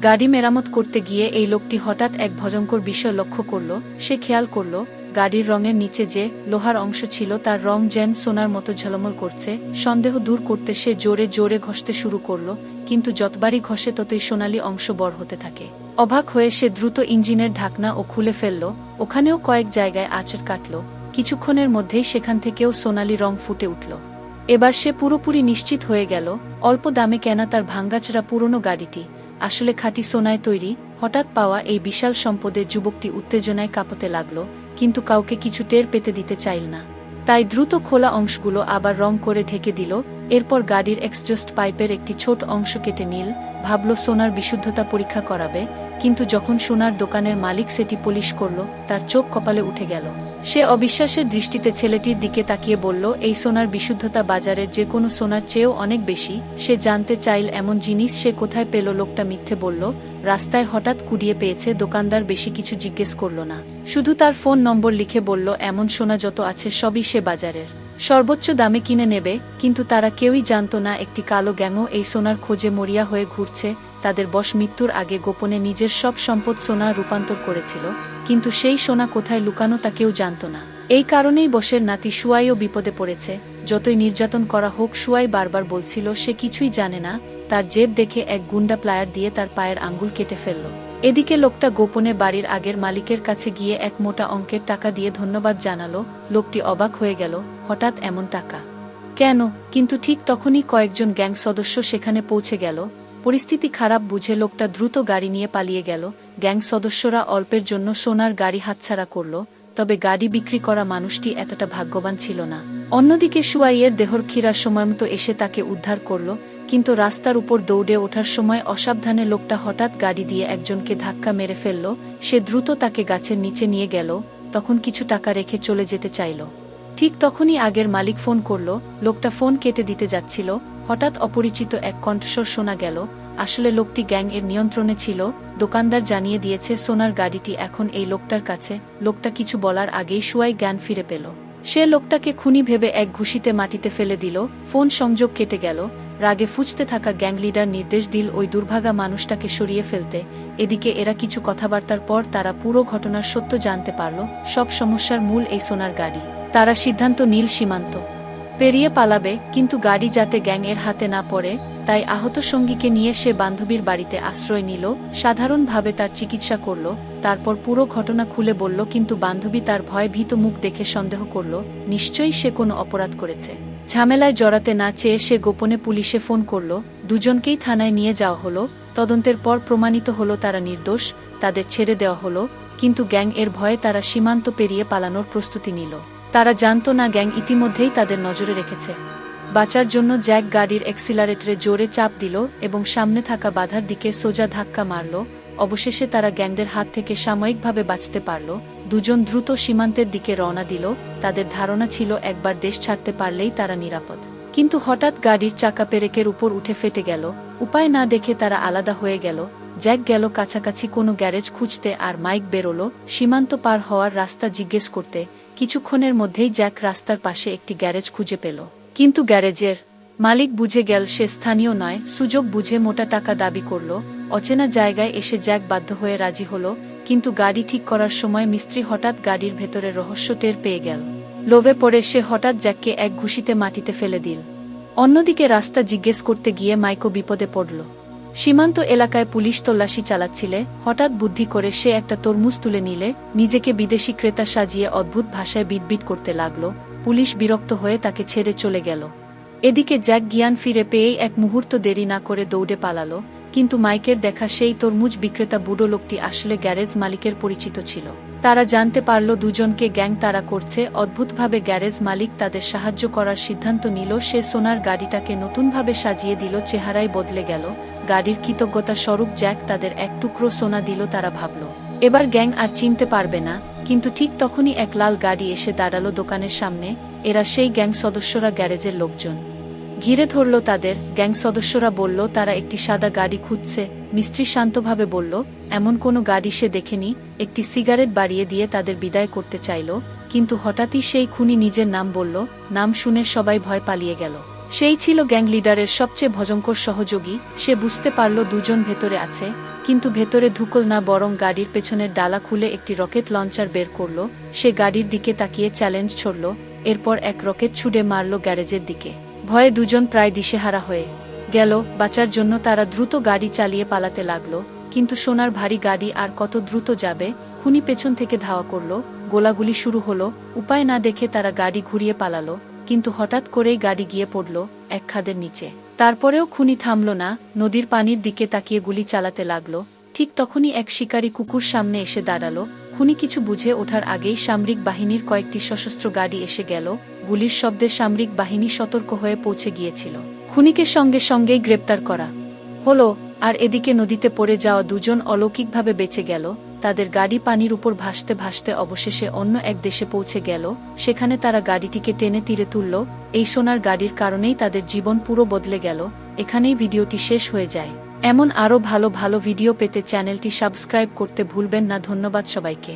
গাড়ি মেরামত করতে গিয়ে এই লোকটি হঠাৎ এক ভয়ঙ্কর বিষয় লক্ষ্য করল। সে খেয়াল করল গাড়ির রঙের নিচে যে লোহার অংশ ছিল তার রং যেন সোনার মতো ঝলমল করছে। সন্দেহ দূর করতে সে জোরে জোরে ঘষতে শুরু করল, কিন্তু যতবারই ঘষে ততই সোনালি অংশ বড় হতে থাকে। অবাক হয়ে সে দ্রুত ইঞ্জিনের ঢাকনা ও খুলে ফেলল। ওখানেও কয়েক জায়গায় আঁচড় কাটল। কিছুক্ষণের মধ্যেই সেখান থেকেও সোনালি রং ফুটে উঠল। এবার সে পুরোপুরি নিশ্চিত হয়ে গেল অল্প দামে কেনা তার ভাঙ্গাচোরা পুরনো গাড়িটি আসলে খাঁটি সোনায় তৈরি। হঠাৎ পাওয়া এই বিশাল সম্পদে যুবকটি উত্তেজনায় কাঁপতে লাগল, কিন্তু কাউকে কিছু টের পেতে দিতে চাইল না। তাই দ্রুত খোলা অংশগুলো আবার রং করে ঢেকে দিল। এরপর গাড়ির এক্সজস্ট পাইপের একটি ছোট অংশ কেটে নিল। ভাবল সোনার বিশুদ্ধতা পরীক্ষা করাবে, কিন্তু যখন সোনার দোকানের মালিক সেটি পলিশ করল তার চোখ কপালে উঠে গেল। সে অবিশ্বাসের দৃষ্টিতে ছেলেটির দিকে তাকিয়ে বলল, এই সোনার বিশুদ্ধতা বাজারের যে কোনো সোনার চেয়েও অনেক বেশি। সে জানতে চাইল এমন জিনিস সে কোথায় পেল। লোকটা মিথ্যে বলল, রাস্তায় হঠাৎ কুড়িয়ে পেয়েছে। দোকানদার বেশি কিছু জিজ্ঞেস করল না, শুধু তার ফোন নম্বর লিখে বলল এমন সোনা যত আছে সবই সে বাজারের সর্বোচ্চ দামে কিনে নেবে। কিন্তু তারা কেউই জানত না একটি কালো গ্যাংও এই সোনার খোঁজে মরিয়া হয়ে ঘুরছে। তাদের বস মৃত্যুর আগে গোপনে নিজের সব সম্পদ সোনা রূপান্তর করেছিল, কিন্তু সেই সোনা কোথায় লুকানো তা কেউ জানত না। এই কারণেই বসের নাতি সুয়াইও বিপদে পড়েছে। যতই নির্যাতন করা হোক, সুয়াই বারবার বলছিল সে কিছুই জানে না। তার জেদ দেখে এক গুন্ডা প্লায়ার দিয়ে তার পায়ের আঙ্গুল কেটে ফেলল। এদিকে লোকটা গোপনে বাড়ির আগের মালিকের কাছে গিয়ে এক মোটা অঙ্কের টাকা দিয়ে ধন্যবাদ জানালো। লোকটি অবাক হয়ে গেল, হঠাৎ এমন টাকা কেন? কিন্তু ঠিক তখনই কয়েকজন গ্যাং সদস্য সেখানে পৌঁছে গেল। পরিস্থিতি খারাপ বুঝে লোকটা দ্রুত গাড়ি নিয়ে পালিয়ে গেল। গ্যাং সদস্যরা অল্পের জন্য সোনার গাড়ি হাতছাড়া করল, তবে গাড়ি বিক্রি করা মানুষটি এতটা ভাগ্যবান ছিল না। অন্যদিকে সুয়াইয়ের দেহরক্ষীরা সময়মতো এসে তাকে উদ্ধার করল, কিন্তু রাস্তার উপর দৌড়ে ওঠার সময় অসাবধানে লোকটা হঠাৎ গাড়ি দিয়ে একজনকে ধাক্কা মেরে ফেলল। সে দ্রুত তাকে গাছের নিচে নিয়ে গেল। তখন কিছু টাকা রেখে চলে যেতে চাইল। ঠিক তখনই আগের মালিক ফোন করল। লোকটা ফোন কেটে দিতে যাচ্ছিল, হঠাৎ অপরিচিত এক কণ্ঠস্বর শোনা গেল। আসলে লোকটি গ্যাং এর নিয়ন্ত্রণে ছিল। দোকানদার জানিয়ে দিয়েছে সোনার গাড়িটি এখন এই লোকটার কাছে। লোকটা কিছু বলার আগেই সুয়াই জ্ঞান ফিরে পেল। সে লোকটাকে খুনি ভেবে এক ঘুষিতে মাটিতে ফেলে দিল। ফোন সংযোগ কেটে গেল। রাগে ফুঁচতে থাকা গ্যাং লিডার নির্দেশ দিল ওই দুর্ভাগা মানুষটাকে সরিয়ে ফেলতে। এদিকে এরা কিছু কথাবার্তার পর তারা পুরো ঘটনার সত্য জানতে পারল। সব সমস্যার মূল এই সোনার গাড়ি। তারা সিদ্ধান্ত নিল সীমান্ত পেরিয়ে পালাবে, কিন্তু গাড়ি যাতে গ্যাং এর হাতে না পড়ে, তাই আহত সঙ্গীকে নিয়ে সে বান্ধবীর বাড়িতে আশ্রয় নিল। সাধারণভাবে তার চিকিৎসা করল, তারপর পুরো ঘটনা খুলে বলল। কিন্তু বান্ধবী তার ভয় ভীত মুখ দেখে সন্দেহ করল নিশ্চয়ই সে কোনো অপরাধ করেছে। ঝামেলায় জড়াতে না চেয়ে সে গোপনে পুলিশে ফোন করল। দুজনকেই থানায় নিয়ে যাওয়া হলো। তদন্তের পর প্রমাণিত হলো তারা নির্দোষ। তাদের ছেড়ে দেওয়া হলো, কিন্তু গ্যাং এর ভয়ে তারা সীমান্ত পেরিয়ে পালানোর প্রস্তুতি নিল। তারা জানত না গ্যাং ইতিমধ্যেই তাদের নজরে রেখেছে। বাঁচার জন্য জ্যাক গাড়ির অ্যাক্সিলারেটরে জোরে চাপ দিল এবং সামনে থাকা বাধার দিকে সোজা ধাক্কা মারল। অবশেষে তারা গ্যাংদের হাত থেকে সাময়িকভাবে বাঁচতে পারল। দুজন দ্রুত সীমান্তের দিকে রওনা দিল। তাদের ধারণা ছিল একবার দেশ ছাড়তে পারলেই তারা নিরাপদ। কিন্তু হঠাৎ গাড়ির চাকা পেরেকের উপর উঠে ফেটে গেল। উপায় না দেখে তারা আলাদা হয়ে গেল। জ্যাক গেল কাছাকাছি কোনো গ্যারেজ খুঁজতে, আর মাইক বেরোলো সীমান্ত পার হওয়ার রাস্তা জিজ্ঞেস করতে। কিছুক্ষণের মধ্যেই জ্যাক রাস্তার পাশে একটি গ্যারেজ খুঁজে পেল, কিন্তু গ্যারেজের মালিক বুঝে গেল সে স্থানীয় নয়। সুযোগ বুঝে মোটা টাকা দাবি করল। অচেনা জায়গায় এসে জ্যাক বাধ্য হয়ে রাজি হলো, কিন্তু গাড়ি ঠিক করার সময় মিস্ত্রি হঠাৎ গাড়ির ভেতরে রহস্য টের পেয়ে গেল। লোভে পড়ে সে হঠাৎ জ্যাককে এক ঘুষিতে মাটিতে ফেলে দিল। অন্যদিকে রাস্তা জিজ্ঞেস করতে গিয়ে মাইকো বিপদে পড়ল। সীমান্ত এলাকায় পুলিশ তল্লাশি চালাচ্ছিলে। হঠাৎ বুদ্ধি করে সে একটা তরমুজ তুলে নিলে নিজেকে বিদেশি ক্রেতা সাজিয়ে অদ্ভুত ভাষায় বিটবিট করতে লাগলো। পুলিশ বিরক্ত হয়ে তাকে ছেড়ে চলে গেল। এদিকে জ্যাক জ্ঞান ফিরে পেয়েই এক মুহূর্ত দেরি না করে দৌড়ে পালালো, কিন্তু মাইকের দেখা সেই তরমুজ বিক্রেতা বুড়ো লোকটি আসলে গ্যারেজ মালিকের পরিচিত ছিল। তারা জানতে পারল দুজনকে গ্যাং তাড়া করছে। অদ্ভুতভাবে গ্যারেজ মালিক তাদের সাহায্য করার সিদ্ধান্ত নিল। সে সোনার গাড়িটাকে নতুনভাবে সাজিয়ে দিল, চেহারাই বদলে গেল। গাড়ির কৃতজ্ঞতা স্বরূপ জ্যাক তাদের এক টুকরো সোনা দিল। তারা ভাবল এবার গ্যাং আর চিনতে পারবে না, কিন্তু ঠিক তখনই এক লাল গাড়ি এসে দাঁড়ালো দোকানের সামনে। এরা সেই গ্যাং সদস্যরা। গ্যারেজের লোকজন ঘিরে ধরল তাদের। গ্যাং সদস্যরা বলল তারা একটি সাদা গাড়ি খুঁজছে। মিস্ত্রি শান্তভাবে বলল এমন কোনো গাড়ি সে দেখেনি। একটি সিগারেট বাড়িয়ে দিয়ে তাদের বিদায় করতে চাইল, কিন্তু হঠাৎই সেই খুনি নিজের নাম বলল। নাম শুনে সবাই ভয় পালিয়ে গেল। সেই ছিল গ্যাং লিডারের সবচেয়ে ভয়ঙ্কর সহযোগী। সে বুঝতে পারল দুজন ভেতরে আছে, কিন্তু ভেতরে ঢুকল না, বরং গাড়ির পেছনের ডালা খুলে একটি রকেট লঞ্চার বের করল। সে গাড়ির দিকে তাকিয়ে চ্যালেঞ্জ ছড়ল, এরপর এক রকেট ছুড়ে মারল গ্যারেজের দিকে। ভয়ে দুজন প্রায় দিশেহারা হয়ে গেল। বাঁচার জন্য তারা দ্রুত গাড়ি চালিয়ে পালাতে লাগলো, কিন্তু সোনার ভারী গাড়ি আর কত দ্রুত যাবে। খুনি পেছন থেকে ধাওয়া করল, গোলাগুলি শুরু হলো। উপায় না দেখে তারা গাড়ি ঘুরিয়ে পালালো, কিন্তু হঠাৎ করেই গাড়ি গিয়ে পড়ল এক খাদের নিচে। তারপরেও খুনি থামল না, নদীর পানির দিকে তাকিয়ে গুলি চালাতে লাগলো। ঠিক তখনই এক শিকারী কুকুর সামনে এসে দাঁড়ালো। খুনি কিছু বুঝে ওঠার আগেই সামরিক বাহিনীর কয়েকটি সশস্ত্র গাড়ি এসে গেল। গুলির শব্দে সামরিক বাহিনী সতর্ক হয়ে পৌঁছে গিয়েছিল। খুনিকে সঙ্গে সঙ্গেই গ্রেপ্তার করা হলো। আর এদিকে নদীতে পড়ে যাওয়া দুজন অলৌকিকভাবে বেঁচে গেল। তাদের গাড়ি পানির উপর ভাসতে ভাসতে অবশেষে অন্য এক দেশে পৌঁছে গেল। সেখানে তারা গাড়িটিকে টেনে তীরে তুলল। এই সোনার গাড়ির কারণেই তাদের জীবন পুরো বদলে গেল। এখানেই ভিডিওটি শেষ হয়ে যায়। এমন আরও ভালো ভালো ভিডিও পেতে চ্যানেলটি সাবস্ক্রাইব করতে ভুলবেন না। ধন্যবাদ সবাইকে।